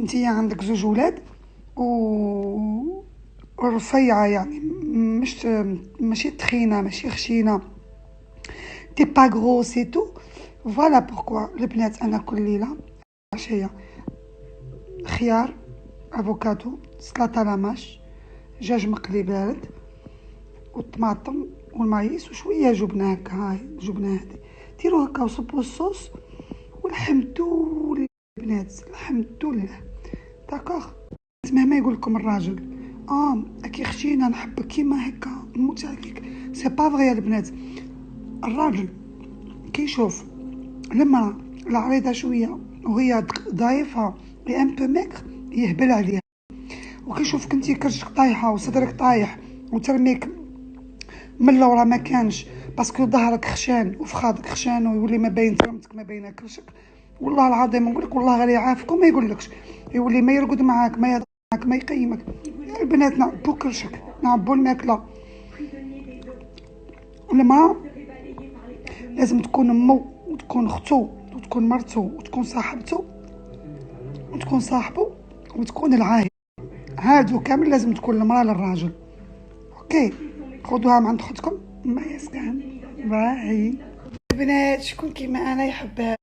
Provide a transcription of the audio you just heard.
انتي عندك زوج ولاد ورفيعة، يعني مش ماشي تخينة ماشي خشينة، تي با غروس اي تو. فوالا بوركوا البنات انا كل ليلة عشية خيار، افوكادو، سلطة لاماش، دجاج مقلي بارد، والطماطم والمايس وشويه جبنه هكا. هاي الجبنه هادي ديرو هكا وصبوا الصوص والحمدو لله البنات، الحمدو لله. داكوغ. مهما يقول لكم الراجل كي خشينا نحبك كيما هكا نموت عليك، سي با فغي البنات. الراجل كي يشوف المراه العريضه شويه وهي ضعيفه اي ان بو ميكر يهبل عليها، وكيشوفك انتي كرشك طايحه وصدرك طايح وترميك من لورا ما كانش باسكو ظهرك خشان وفخادك خشان ويولي ما باين ترمتك ما باينه كرشك. والله العظيم نقولك والله غير يعافيك وما يقولكش، يولي ما يرقد معاك ما يهضر معاك ما يقيمك. يا البنات نعبو كرشك نعبو الماكله. المراه لازم تكون امو وتكون اختو وتكون مرتو وتكون صاحبتو وتكون صاحبو وتكون العاهل. هادو كامل لازم تكون المراه للراجل. اوكي خذوها من عند اختكم ما يسكن. باهي البنات، شكون كيما انا يحبها